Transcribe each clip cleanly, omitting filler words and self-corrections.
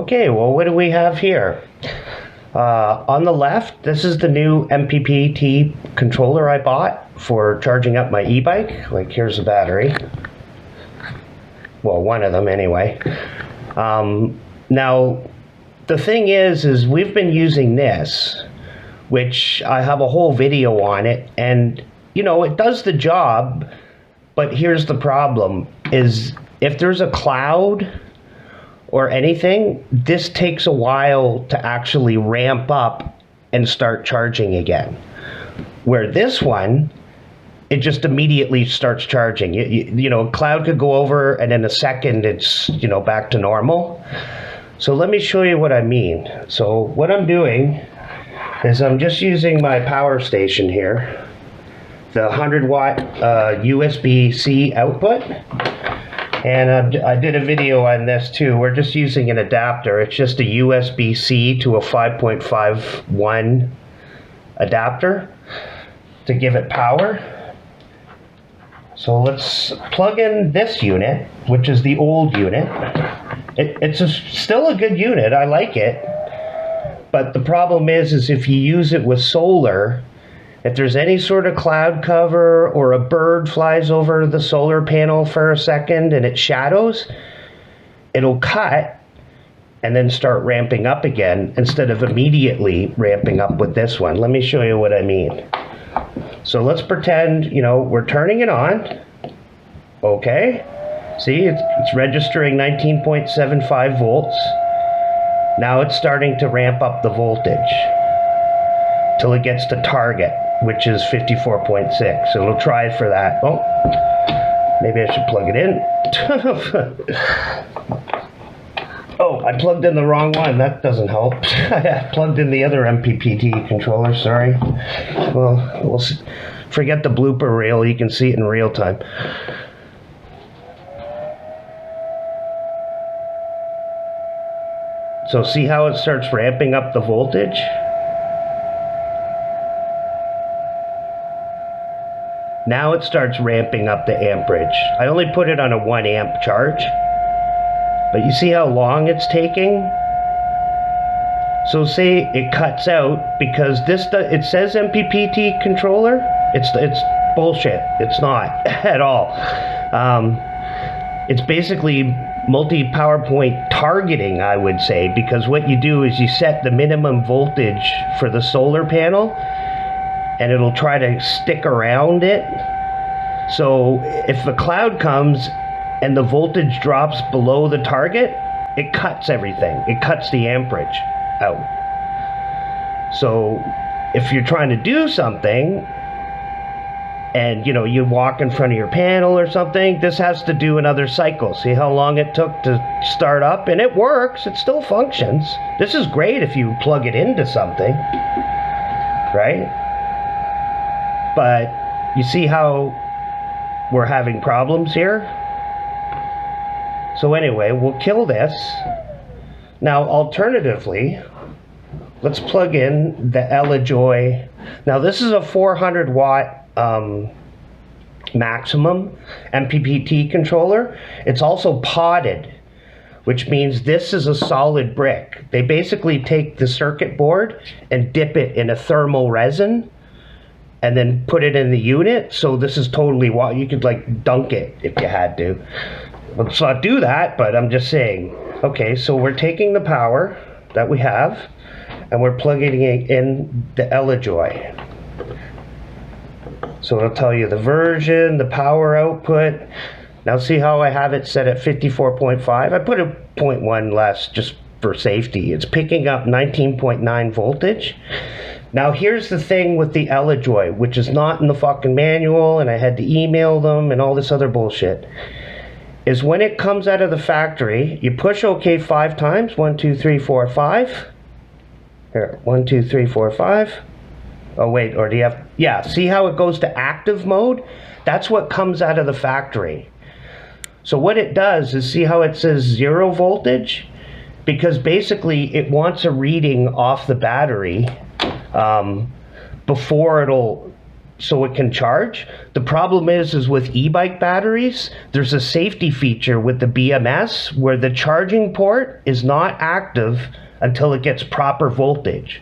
Okay, well, what do we have here? On the left, this is the new MPPT controller I bought for charging up my e-bike. Like, here's the battery. Well, one of them anyway. Now, the thing is we've been using this, which I have a whole video on it, and, you know, it does the job, but here's the problem, is if there's a cloud or anything, this takes a while to actually ramp up and start charging again. Where this one, it just immediately starts charging. You know, a cloud could go over and in a second it's, you know, back to normal. So let me show you what I mean. So what I'm doing is I'm just using my power station here, the 100 watt USB-C output. And I did a video on this too. We're just using an adapter. It's just a USB-C to a 5.51 adapter to give it power. So let's plug in this unit, which is the old unit. It's still a good unit. I like it. But the problem is if you use it with solar, if there's any sort of cloud cover or a bird flies over the solar panel for a second and it shadows, it'll cut and then start ramping up again instead of immediately ramping up with this one. Let me show you what I mean. So let's pretend, you know, we're turning it on. Okay. See, it's registering 19.75 volts. Now it's starting to ramp up the voltage till it gets to target, which is 54.6. So it'll try it for that. Oh, maybe I should plug it in. Oh, I plugged in the wrong one. That doesn't help. I plugged in the other MPPT controller, sorry. Well, we'll forget the blooper reel. You can see it in real time. So see how it starts ramping up the voltage? Now it starts ramping up the amperage. I only put it on a 1 amp charge, but you see how long it's taking? So say it cuts out because it says MPPT controller. It's bullshit. It's not at all. It's basically multi-PowerPoint targeting, I would say, because what you do is you set the minimum voltage for the solar panel and it'll try to stick around it. So if the cloud comes and the voltage drops below the target, it cuts everything. It cuts the amperage out. So if you're trying to do something and, you know, you walk in front of your panel or something, this has to do another cycle. See how long it took to start up? And it works. It still functions. This is great if you plug it into something, right? But you see how we're having problems here? So anyway, we'll kill this. Now, alternatively, let's plug in the Elejoy. Now, this is a 400 watt maximum MPPT controller. It's also potted, which means this is a solid brick. They basically take the circuit board and dip it in a thermal resin and then put it in the unit. So this is totally what you could like dunk it if you had to. Let's not do that, but I'm just saying. Okay, so we're taking the power that we have and we're plugging it in the Elejoy. So it'll tell you the version, the power output. Now see how I have it set at 54.5? I put a 0.1 less just for safety. It's picking up 19.9 voltage. Now here's the thing with the Elejoy, which is not in the fucking manual, and I had to email them and all this other bullshit, is when it comes out of the factory, you push OK 5 times. 1, 2, 3, 4, 5. Here, 1, 2, 3, 4, 5. Oh wait, or do you have, yeah, see how it goes to active mode? That's what comes out of the factory. So what it does is, see how it says 0 voltage? Because basically it wants a reading off the battery before it'll so it can charge. The problem is with e-bike batteries, there's a safety feature with the BMS where the charging port is not active until it gets proper voltage.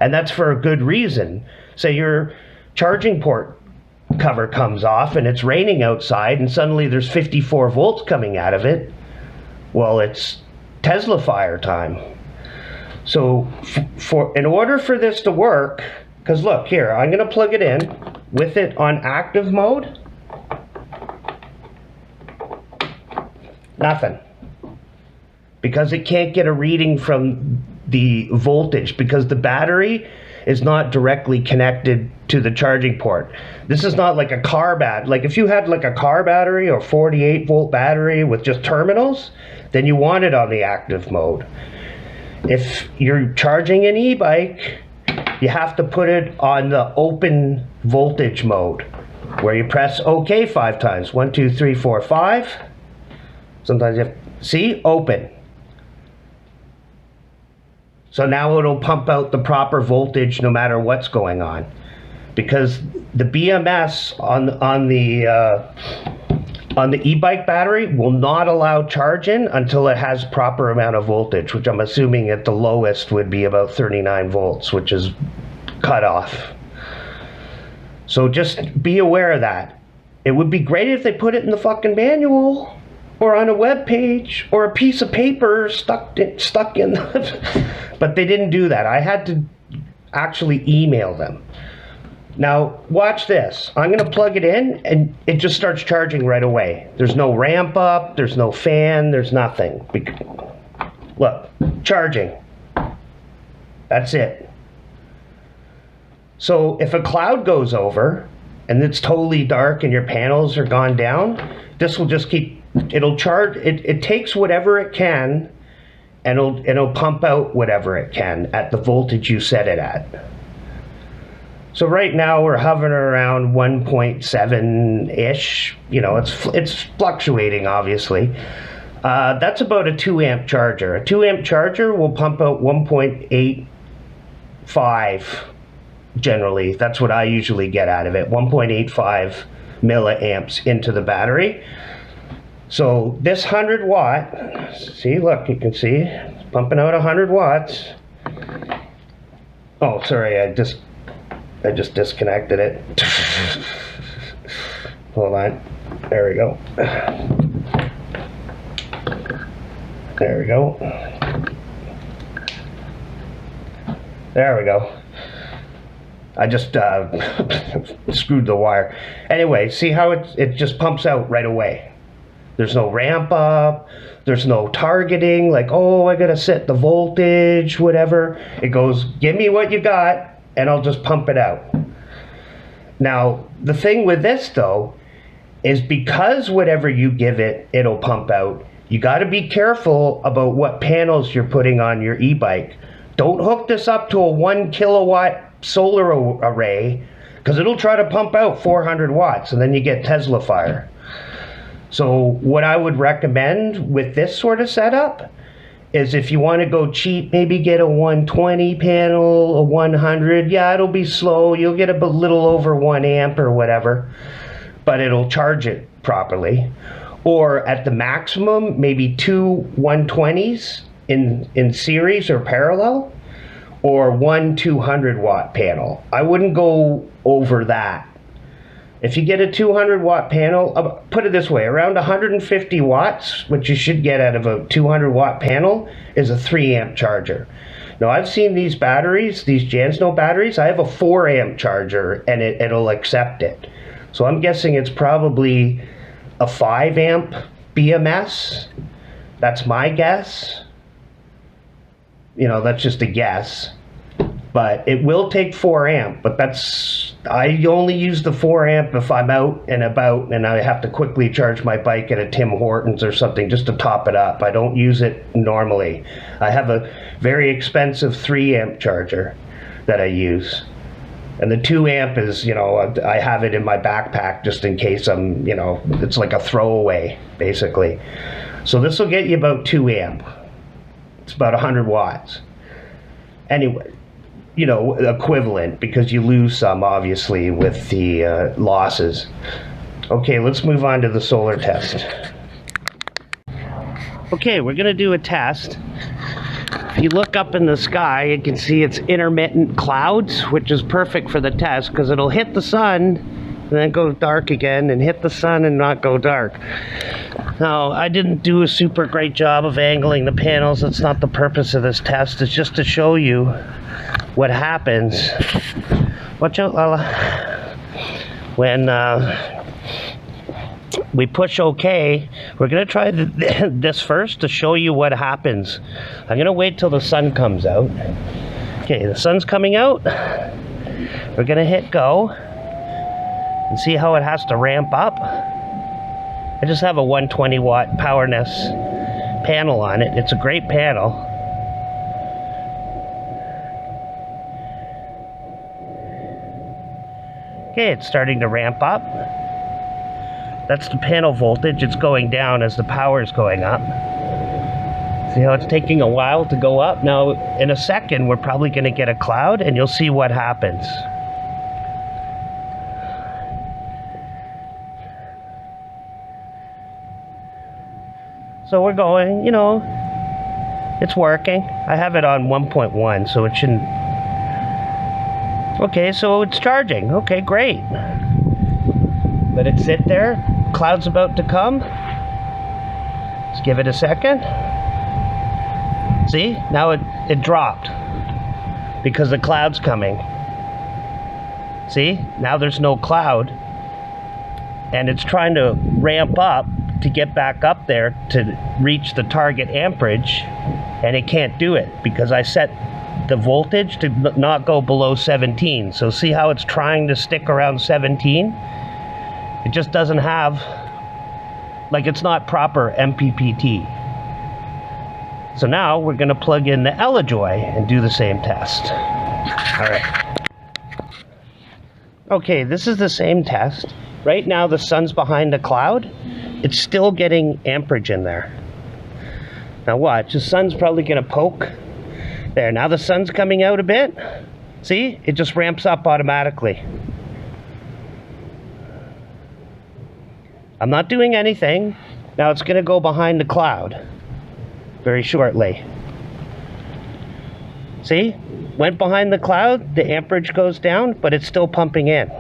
And that's for a good reason. Say your charging port cover comes off and it's raining outside and suddenly there's 54 volts coming out of it. Well, it's Tesla fire time. So in order for this to work, because look here, I'm going to plug it in with it on active mode. Nothing. Because it can't get a reading from the voltage because the battery is not directly connected to the charging port. This is not like a car battery. Like if you had like a car battery or 48 volt battery with just terminals, then you want it on the active mode. If you're charging an e-bike, you have to put it on the open voltage mode where you press OK 5 times. 1, 2, 3, 4, 5. Sometimes you have, see, open. So now it'll pump out the proper voltage no matter what's going on. Because the BMS on the e-bike battery will not allow charge in until it has proper amount of voltage, which I'm assuming at the lowest would be about 39 volts, which is cut off. So just be aware of that. It would be great if they put it in the fucking manual or on a web page or a piece of paper stuck in but they didn't do that. I had to actually email them. Now watch this. I'm going to plug it in and it just starts charging right away. There's no ramp up, there's no fan, there's nothing. Look, charging. That's it. So if a cloud goes over and it's totally dark and your panels are gone down, this will just keep, it'll charge, it takes whatever it can and it'll pump out whatever it can at the voltage you set it at. So right now we're hovering around 1.7-ish. You know, it's fluctuating obviously. That's about a 2 amp charger. A 2 amp charger will pump out 1.85 generally. That's what I usually get out of it. 1.85 milliamps into the battery. So this 100 watt, see, look, you can see it's pumping out 100 watts. Oh, sorry, I just disconnected it. Hold on. There we go. There we go. There we go. I just screwed the wire. Anyway, see how it just pumps out right away. There's no ramp up. There's no targeting, like, oh, I gotta set the voltage, whatever. It goes, give me what you got, and I'll just pump it out. Now, the thing with this, though, is because whatever you give it, it'll pump out, you got to be careful about what panels you're putting on your e-bike. Don't hook this up to a 1 kilowatt solar array, because it'll try to pump out 400 watts, and then you get Tesla fire. So what I would recommend with this sort of setup is if you want to go cheap, maybe get a 120 panel, a 100. Yeah, it'll be slow. You'll get a little over 1 amp or whatever, but it'll charge it properly. Or at the maximum, maybe 2 120s in series or parallel, or 1 200 watt panel. I wouldn't go over that. If you get a 200 watt panel, put it this way, around 150 watts, which you should get out of a 200 watt panel, is a 3 amp charger. Now I've seen these batteries, these Janso batteries, I have a 4 amp charger and it'll accept it. So I'm guessing it's probably a 5 amp BMS. That's my guess. You know, that's just a guess. But it will take 4 amp, but I only use the 4 amp if I'm out and about and I have to quickly charge my bike at a Tim Hortons or something just to top it up. I don't use it normally. I have a very expensive 3 amp charger that I use. And the 2 amp is, you know, I have it in my backpack just in case I'm, you know, it's like a throwaway, basically. So this will get you about 2 amp. It's about 100 watts. Anyway. you know, equivalent, because you lose some obviously with the losses. Okay, let's move on to the solar test. Okay, we're gonna do a test. If you look up in the sky, you can see it's intermittent clouds, which is perfect for the test because it'll hit the sun and then go dark again, and hit the sun and not go dark. Now, I didn't do a super great job of angling the panels. That's not the purpose of this test. It's just to show you what happens. Watch out, Lala. When we push OK, we're going to try this first to show you what happens. I'm going to wait till the sun comes out. Okay, the sun's coming out. We're going to hit go and see how it has to ramp up. I just have a 120 watt Powerness panel on it. It's a great panel. Okay, it's starting to ramp up. That's the panel voltage. It's going down as the power is going up. See how it's taking a while to go up? Now, in a second, we're probably going to get a cloud, and you'll see what happens. So we're going, you know, it's working. I have it on 1.1, so it shouldn't... Okay, so it's charging. Okay, great. Let it sit there. Cloud's about to come. Let's give it a second. See? Now it dropped because the cloud's coming. See? Now there's no cloud. And it's trying to ramp up to get back up there to reach the target amperage, and it can't do it because I set the voltage to not go below 17. So see how it's trying to stick around 17? It just doesn't have, like, it's not proper MPPT. So now we're going to plug in the Elejoy and do the same test. All right. Okay, this is the same test. Right now the sun's behind a cloud. It's still getting amperage in there. Now watch, the sun's probably going to poke. There, now the sun's coming out a bit. See, it just ramps up automatically. I'm not doing anything. Now it's going to go behind the cloud very shortly. See, went behind the cloud, the amperage goes down, but it's still pumping in.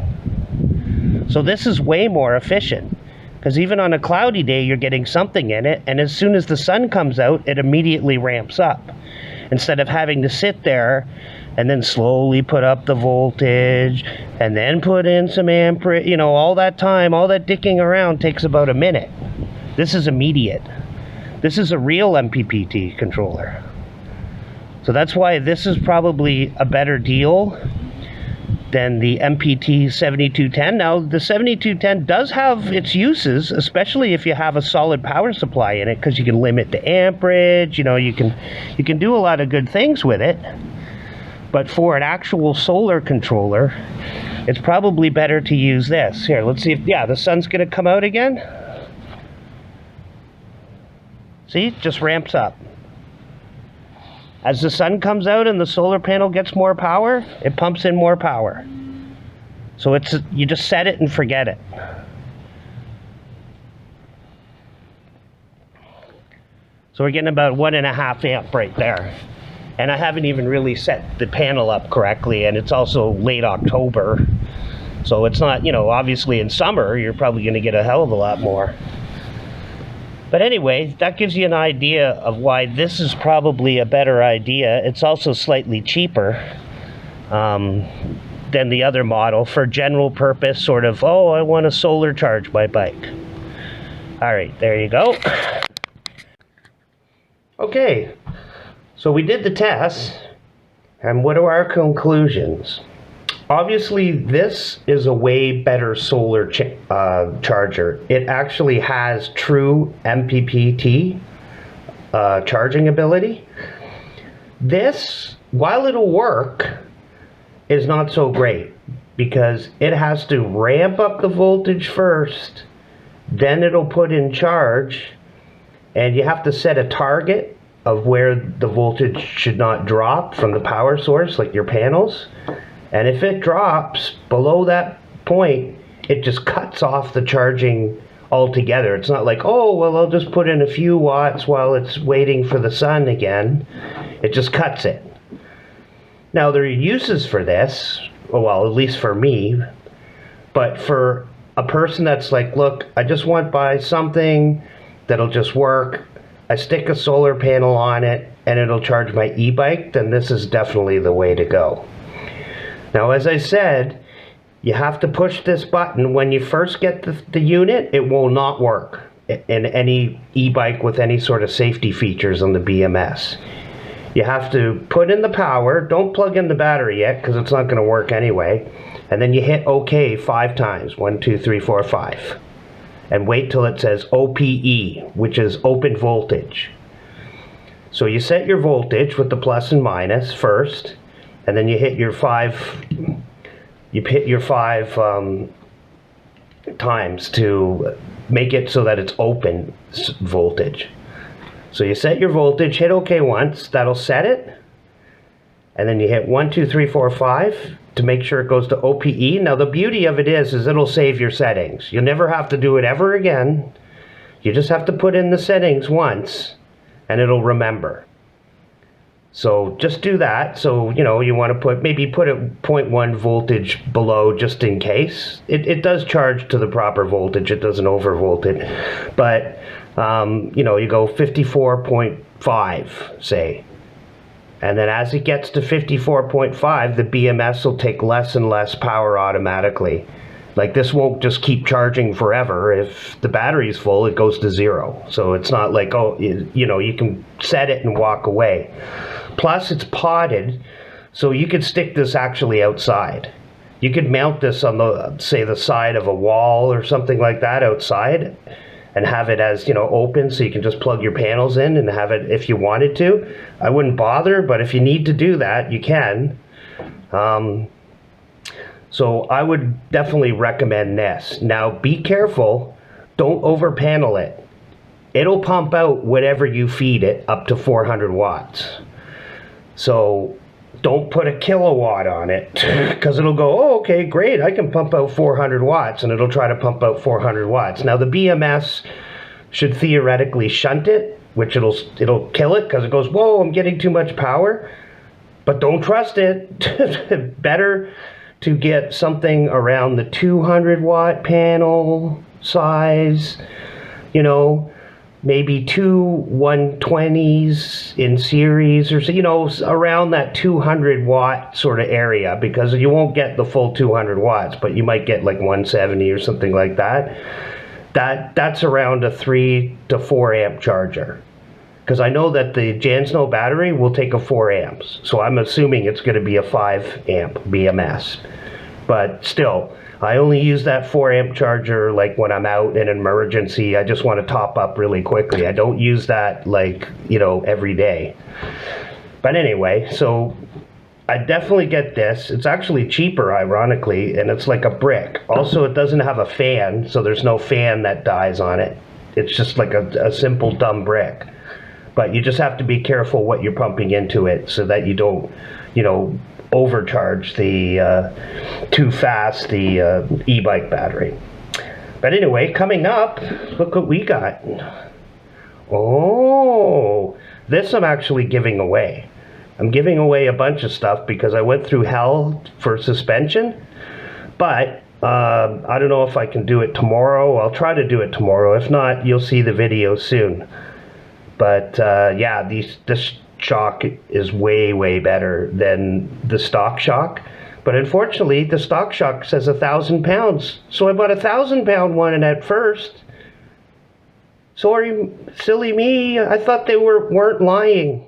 So this is way more efficient. Because even on a cloudy day, you're getting something in it, and as soon as the sun comes out, it immediately ramps up. Instead of having to sit there and then slowly put up the voltage, and then put in some amperage, you know, all that time, all that dicking around takes about a minute. This is immediate. This is a real MPPT controller. So that's why this is probably a better deal than the MPT 7210. Now, the 7210 does have its uses, especially if you have a solid power supply in it, because you can limit the amperage, you know, you can do a lot of good things with it. But for an actual solar controller, it's probably better to use this. Here, let's see if, yeah, the sun's going to come out again. See, it just ramps up. As the sun comes out and the solar panel gets more power, it pumps in more power. So it's, you just set it and forget it. So we're getting about 1.5 amp right there. And I haven't even really set the panel up correctly, and it's also late October. So it's not, you know, obviously in summer, you're probably going to get a hell of a lot more. But anyway, that gives you an idea of why this is probably a better idea. It's also slightly cheaper than the other model for general purpose, sort of, oh, I want to solar charge my bike. All right, there you go. Okay, so we did the test, and what are our conclusions? Obviously, this is a way better solar charger. It actually has true MPPT charging ability. This, while it'll work, is not so great because it has to ramp up the voltage first, then it'll put in charge, and you have to set a target of where the voltage should not drop from the power source, like your panels. And if it drops below that point, it just cuts off the charging altogether. It's not like, oh, well, I'll just put in a few watts while it's waiting for the sun again. It just cuts it. Now, there are uses for this, well, at least for me, but for a person that's like, look, I just want to buy something that'll just work. I stick a solar panel on it and it'll charge my e-bike, then this is definitely the way to go. Now, as I said, you have to push this button. When you first get the unit, it will not work in any e-bike with any sort of safety features on the BMS. You have to put in the power. Don't plug in the battery yet because it's not going to work anyway. And then you hit OK 5 times. 1, 2, 3, 4, 5. And wait till it says OPE, which is open voltage. So you set your voltage with the plus and minus first, and then you hit your 5. You hit your 5 times to make it so that it's open voltage. So you set your voltage, hit OK once, that'll set it, and then you hit 1, 2, 3, 4, 5 to make sure it goes to OPE. Now the beauty of it is it'll save your settings. You'll never have to do it ever again. You just have to put in the settings once, and it'll remember. So just do that. So, you know, you want to maybe put it 0.1 voltage below just in case. It does charge to the proper voltage. It doesn't overvolt it. But, you know, you go 54.5, say. And then as it gets to 54.5, the BMS will take less and less power automatically. Like, this won't just keep charging forever. If the battery's full, it goes to 0. So it's not like, oh, you know, you can set it and walk away. Plus, it's potted, so you could stick this actually outside. You could mount this on the, say, the side of a wall or something like that outside, and have it as, you know, open, so you can just plug your panels in and have it if you wanted to. I wouldn't bother, but if you need to do that, you can. So I would definitely recommend this. Now, be careful. Don't over panel it. It'll pump out whatever you feed it up to 400 watts. So don't put a kilowatt on it, because it'll go, oh, okay, great, I can pump out 400 watts, and it'll try to pump out 400 watts. Now, the BMS should theoretically shunt it, which it'll kill it, because it goes, whoa, I'm getting too much power. But don't trust it. Better to get something around the 200 watt panel size, you know, maybe 2 120s in series, or, you know, around that 200 watt sort of area, because you won't get the full 200 watts, but you might get like 170 or something like that. That's around a 3 to 4 amp charger, because I know that the Janso battery will take a 4 amps, so I'm assuming it's going to be a 5 amp BMS. But still, I only use that 4 amp charger like when I'm out in an emergency. I just want to top up really quickly. I don't use that, like, you know, every day. But anyway, so I definitely get this. It's actually cheaper, ironically, and it's like a brick. Also, it doesn't have a fan, so there's no fan that dies on it. It's just like a simple dumb brick. But you just have to be careful what you're pumping into it so that you don't, you know, overcharge too fast the e-bike battery. But anyway, coming up, look what we got. Oh, this I'm actually giving away. I'm giving away a bunch of stuff because I went through hell for suspension, but I don't know if I can do it tomorrow. I'll try to do it tomorrow. If not, you'll see the video soon. But yeah, this shock is way, way better than the stock shock. But unfortunately, the stock shock says 1,000 pounds. So I bought a 1,000-pound one at first. Sorry, silly me. I thought they weren't lying.